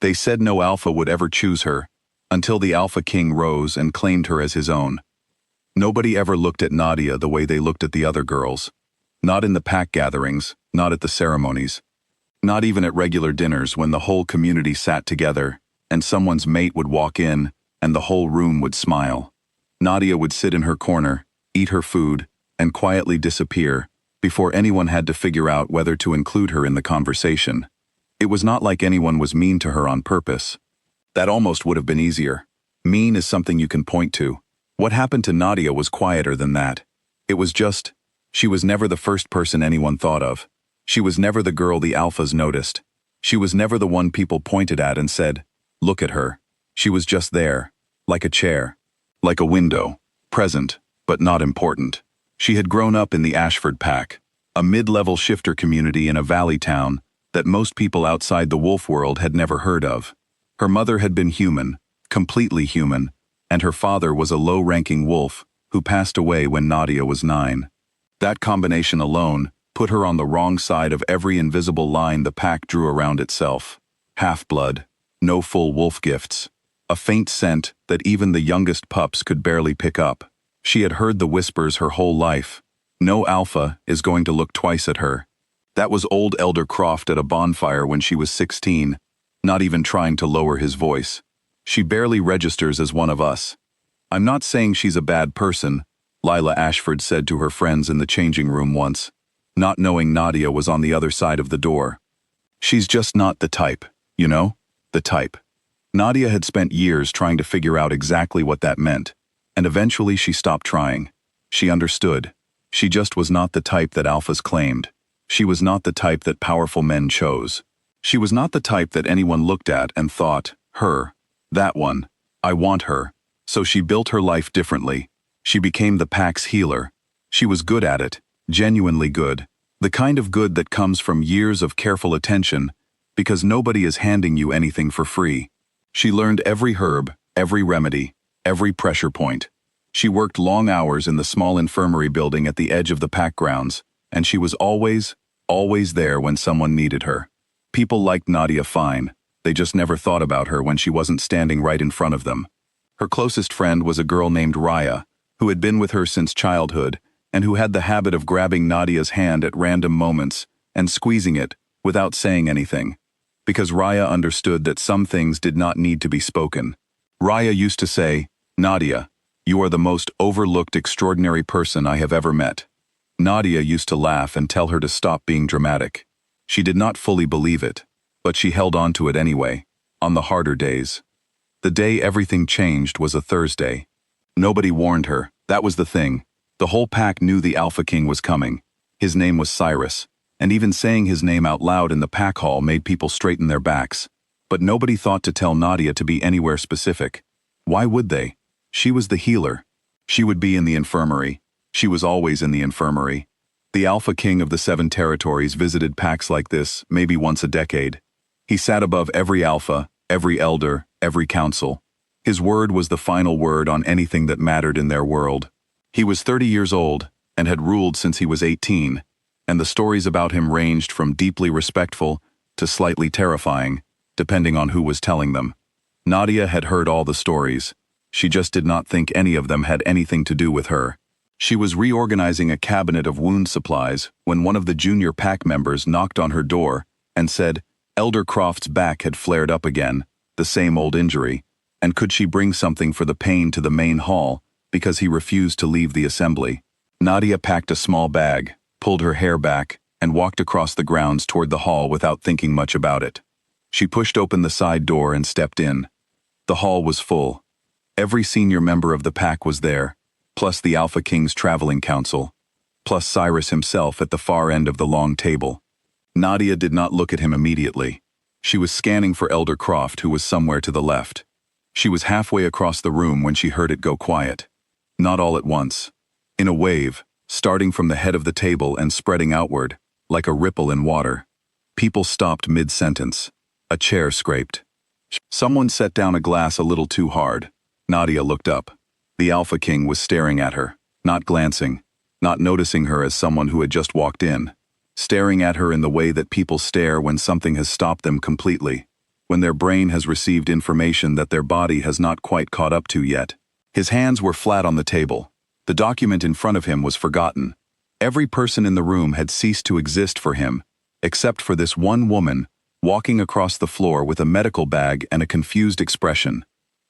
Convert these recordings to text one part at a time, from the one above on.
They said no alpha would ever choose her, until the Alpha King rose and claimed her as his own. Nobody ever looked at Nadia the way they looked at the other girls. Not in the pack gatherings, not at the ceremonies. Not even at regular dinners when the whole community sat together, and someone's mate would walk in, and the whole room would smile. Nadia would sit in her corner, eat her food, and quietly disappear, before anyone had to figure out whether to include her in the conversation. It was not like anyone was mean to her on purpose. That almost would have been easier. Mean is something you can point to. What happened to Nadia was quieter than that. It was just, she was never the first person anyone thought of. She was never the girl the alphas noticed. She was never the one people pointed at and said, "Look at her." She was just there, like a chair, like a window, present, but not important. She had grown up in the Ashford Pack, a mid-level shifter community in a valley town that most people outside the wolf world had never heard of. Her mother had been human, completely human, and her father was a low-ranking wolf who passed away when Nadia was 9. That combination alone put her on the wrong side of every invisible line the pack drew around itself. Half-blood, no full wolf gifts, a faint scent that even the youngest pups could barely pick up. She had heard the whispers her whole life. No alpha is going to look twice at her. That was old Elder Croft at a bonfire when she was 16, not even trying to lower his voice. She barely registers as one of us. "I'm not saying she's a bad person," Lila Ashford said to her friends in the changing room once, not knowing Nadia was on the other side of the door. "She's just not the type, you know? The type." Nadia had spent years trying to figure out exactly what that meant, and eventually she stopped trying. She understood. She just was not the type that alphas claimed. She was not the type that powerful men chose. She was not the type that anyone looked at and thought, "Her. That one. I want her." So she built her life differently. She became the pack's healer. She was good at it, genuinely good. The kind of good that comes from years of careful attention, because nobody is handing you anything for free. She learned every herb, every remedy, every pressure point. She worked long hours in the small infirmary building at the edge of the pack grounds, and she was always there when someone needed her. People liked Nadia fine. They just never thought about her when she wasn't standing right in front of them. Her closest friend was a girl named Raya, who had been with her since childhood, and who had the habit of grabbing Nadia's hand at random moments and squeezing it without saying anything, because Raya understood that some things did not need to be spoken. Raya used to say, "Nadia, you are the most overlooked extraordinary person I have ever met." Nadia used to laugh and tell her to stop being dramatic. She did not fully believe it, but she held on to it anyway, on the harder days. The day everything changed was a Thursday. Nobody warned her, that was the thing. The whole pack knew the Alpha King was coming. His name was Cyrus, and even saying his name out loud in the pack hall made people straighten their backs. But nobody thought to tell Nadia to be anywhere specific. Why would they? She was the healer. She would be in the infirmary. She was always in the infirmary. The Alpha King of the 7 territories visited packs like this maybe once a decade. He sat above every alpha, every elder, every council. His word was the final word on anything that mattered in their world. He was 30 years old and had ruled since he was 18, and the stories about him ranged from deeply respectful to slightly terrifying, depending on who was telling them. Nadia had heard all the stories. She just did not think any of them had anything to do with her. She was reorganizing a cabinet of wound supplies when one of the junior pack members knocked on her door and said Elder Croft's back had flared up again, the same old injury, and could she bring something for the pain to the main hall because he refused to leave the assembly. Nadia packed a small bag, pulled her hair back, and walked across the grounds toward the hall without thinking much about it. She pushed open the side door and stepped in. The hall was full. Every senior member of the pack was there, plus the Alpha King's traveling council, plus Cyrus himself at the far end of the long table. Nadia did not look at him immediately. She was scanning for Elder Croft, who was somewhere to the left. She was halfway across the room when she heard it go quiet. Not all at once. In a wave, starting from the head of the table and spreading outward, like a ripple in water. People stopped mid-sentence. A chair scraped. Someone set down a glass a little too hard. Nadia looked up. The Alpha King was staring at her, not glancing, not noticing her as someone who had just walked in, staring at her in the way that people stare when something has stopped them completely. when their brain has received information that their body has not quite caught up to yet. His hands were flat on the table. The document in front of him was forgotten. Every person in the room had ceased to exist for him, except for this one woman, walking across the floor with a medical bag and a confused expression.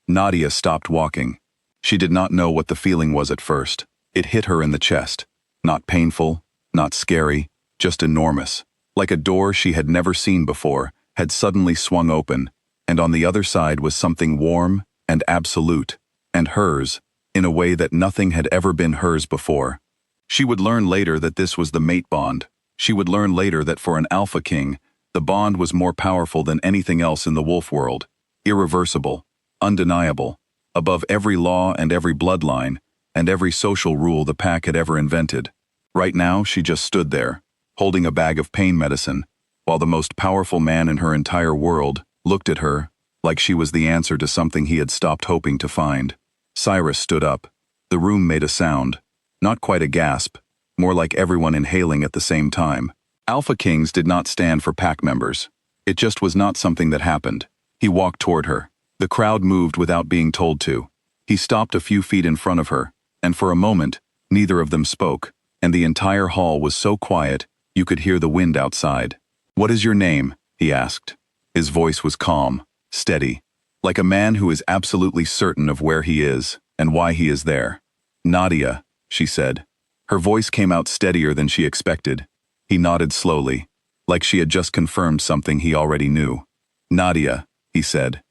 Nadia stopped walking. She did not know what the feeling was at first. It hit her in the chest. Not painful, not scary, just enormous. Like a door she had never seen before, had suddenly swung open, and on the other side was something warm and absolute, and hers, in a way that nothing had ever been hers before. She would learn later that this was the mate bond. She would learn later that for an alpha king, the bond was more powerful than anything else in the wolf world. Irreversible, undeniable, above every law and every bloodline, and every social rule the pack had ever invented. Right now, she just stood there, holding a bag of pain medicine, while the most powerful man in her entire world looked at her like she was the answer to something he had stopped hoping to find. Cyrus stood up. The room made a sound. Not quite a gasp, more like everyone inhaling at the same time. Alpha Kings did not stand for pack members. It just was not something that happened. He walked toward her. The crowd moved without being told to. He stopped a few feet in front of her, and for a moment, neither of them spoke, and the entire hall was so quiet, you could hear the wind outside. "What is your name?" he asked. His voice was calm, steady, like a man who is absolutely certain of where he is and why he is there. "Nadia," she said. Her voice came out steadier than she expected. He nodded slowly, like she had just confirmed something he already knew. "Nadia," he said.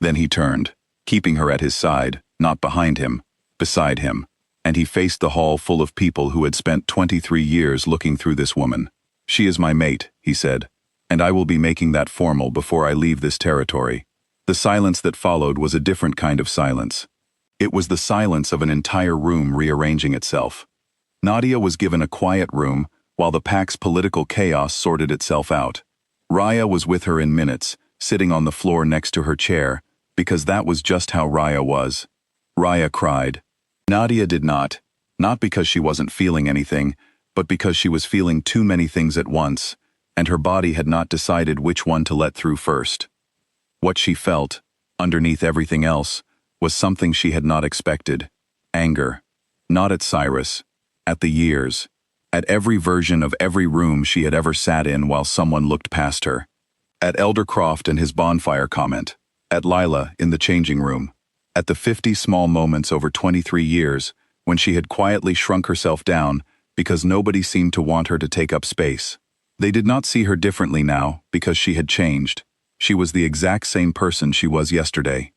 Then he turned, keeping her at his side, not behind him, beside him, and he faced the hall full of people who had spent 23 years looking through this woman. "She is my mate," he said, "and I will be making that formal before I leave this territory." The silence that followed was a different kind of silence. It was the silence of an entire room rearranging itself. Nadia was given a quiet room while the pack's political chaos sorted itself out. Raya was with her in minutes, sitting on the floor next to her chair, because that was just how Raya was. Raya cried. Nadia did not because she wasn't feeling anything, but because she was feeling too many things at once, and her body had not decided which one to let through first. What she felt, underneath everything else, was something she had not expected. Anger. Not at Cyrus. At the years. At every version of every room she had ever sat in while someone looked past her. At Elder Croft and his bonfire comment. At Lila in the changing room. At the 50 small moments over 23 years, when she had quietly shrunk herself down because nobody seemed to want her to take up space. They did not see her differently now because she had changed. She was the exact same person she was yesterday.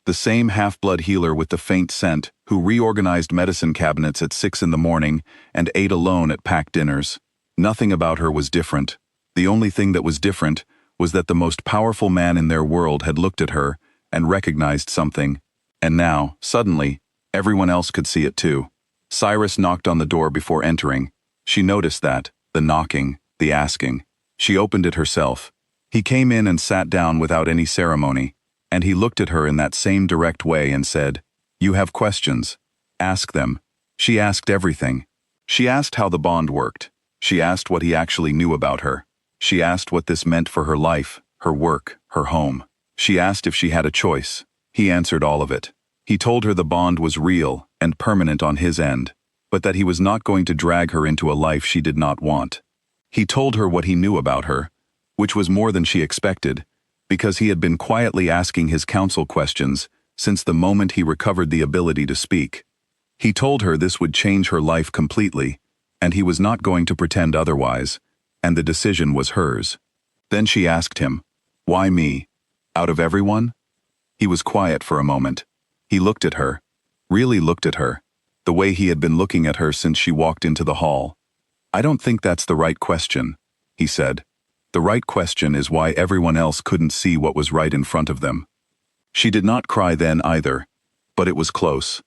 The same half-blood healer with the faint scent who reorganized medicine cabinets at 6 in the morning and ate alone at packed dinners. Nothing about her was different. The only thing that was different was that the most powerful man in their world had looked at her and recognized something. And now, suddenly, everyone else could see it too. Cyrus knocked on the door before entering. She noticed that, the knocking, the asking. She opened it herself. He came in and sat down without any ceremony, and he looked at her in that same direct way and said, "You have questions. Ask them." She asked everything. She asked how the bond worked. She asked what he actually knew about her. She asked what this meant for her life, her work, her home. She asked if she had a choice. He answered all of it. He told her the bond was real and permanent on his end, but that he was not going to drag her into a life she did not want. He told her what he knew about her, which was more than she expected, because he had been quietly asking his counsel questions since the moment he recovered the ability to speak. He told her this would change her life completely, and he was not going to pretend otherwise, and the decision was hers. Then she asked him, "Why me? Out of everyone?" He was quiet for a moment. He looked at her, really looked at her, the way he had been looking at her since she walked into the hall. "I don't think that's the right question," he said. "The right question is why everyone else couldn't see what was right in front of them." She did not cry then either, but it was close.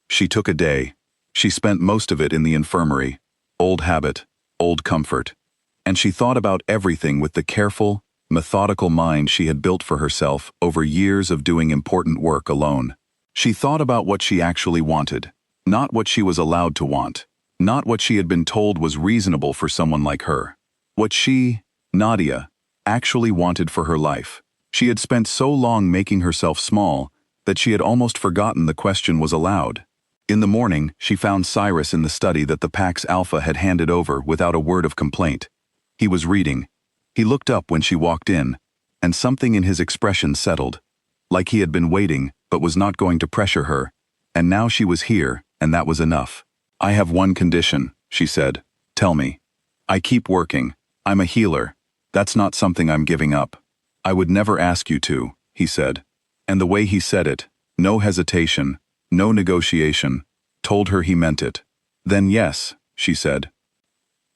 She took a day. She spent most of it in the infirmary. Old habit, old comfort. And she thought about everything with the careful, methodical mind she had built for herself over years of doing important work alone. She thought about what she actually wanted, not what she was allowed to want, not what she had been told was reasonable for someone like her. What she, Nadia, actually wanted for her life. She had spent so long making herself small that she had almost forgotten the question was allowed. In the morning, she found Cyrus in the study that the pack's alpha had handed over without a word of complaint. He was reading. He looked up when she walked in, and something in his expression settled, like he had been waiting but was not going to pressure her, and now she was here, and that was enough. "I have one condition," she said. "Tell me." "I keep working. I'm a healer. That's not something I'm giving up." "I would never ask you to," he said. And the way he said it, no hesitation, no negotiation, told her he meant it. "Then yes," she said.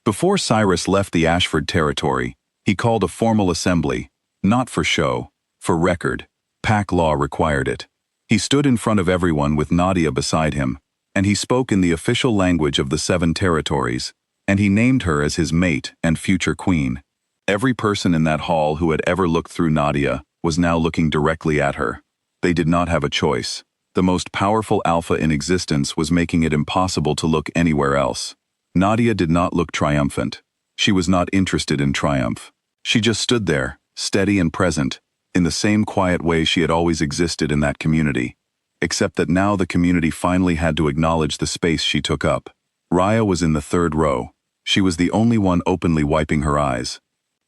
Before Cyrus left the Ashford territory, he called a formal assembly, not for show, for record. Pack law required it. He stood in front of everyone with Nadia beside him, and he spoke in the official language of the 7 territories, and he named her as his mate and future queen. Every person in that hall who had ever looked through Nadia was now looking directly at her. They did not have a choice. The most powerful alpha in existence was making it impossible to look anywhere else. Nadia did not look triumphant. She was not interested in triumph. She just stood there, steady and present, in the same quiet way she had always existed in that community, except that now the community finally had to acknowledge the space she took up. Raya was in the 3rd row. She was the only one openly wiping her eyes.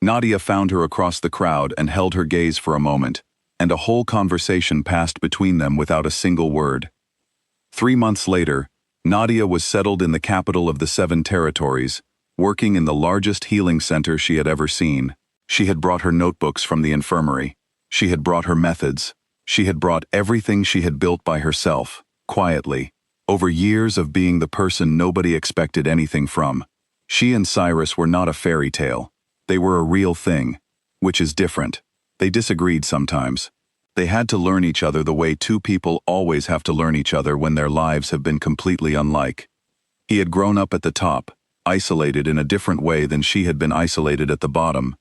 Nadia found her across the crowd and held her gaze for a moment, and a whole conversation passed between them without a single word. 3 months later, Nadia was settled in the capital of the 7 territories, working in the largest healing center she had ever seen. She had brought her notebooks from the infirmary. She had brought her methods. She had brought everything she had built by herself, quietly, over years of being the person nobody expected anything from. She and Cyrus were not a fairy tale. They were a real thing, which is different. They disagreed sometimes. They had to learn each other the way 2 people always have to learn each other when their lives have been completely unlike. He had grown up at the top, isolated in a different way than she had been isolated at the bottom.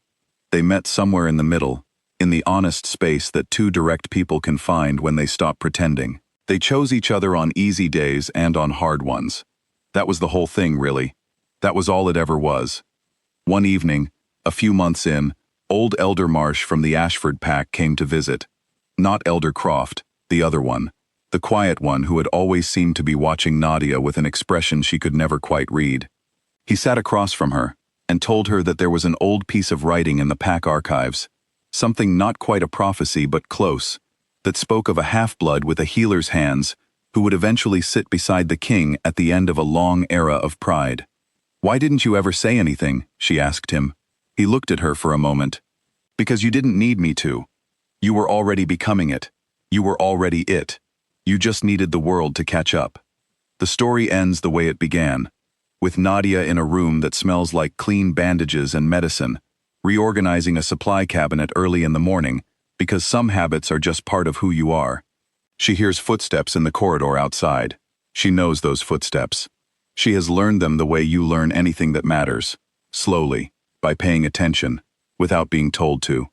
They met somewhere in the middle, in the honest space that 2 direct people can find when they stop pretending. They chose each other on easy days and on hard ones. That was the whole thing, really. That was all it ever was. One evening, a few months in, old Elder Marsh from the Ashford pack came to visit. Not Elder Croft, the other one, the quiet one who had always seemed to be watching Nadia with an expression she could never quite read. He sat across from her and told her that there was an old piece of writing in the pack archives, something not quite a prophecy but close, that spoke of a half-blood with a healer's hands who would eventually sit beside the king at the end of a long era of pride. "Why didn't you ever say anything?" she asked him. He looked at her for a moment. "Because you didn't need me to. You were already becoming it. You were already it. You just needed the world to catch up." The story ends the way it began, with Nadia in a room that smells like clean bandages and medicine, reorganizing a supply cabinet early in the morning, because some habits are just part of who you are. She hears footsteps in the corridor outside. She knows those footsteps. She has learned them the way you learn anything that matters, slowly, by paying attention, without being told to.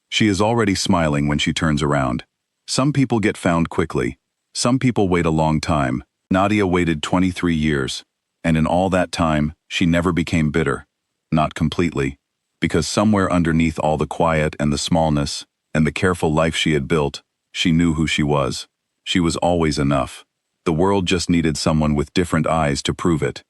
She is already smiling when she turns around. Some people get found quickly. Some people wait a long time. Nadia waited 23 years, and in all that time, she never became bitter. Not completely, because somewhere underneath all the quiet and the smallness, and the careful life she had built, she knew who she was. She was always enough. The world just needed someone with different eyes to prove it.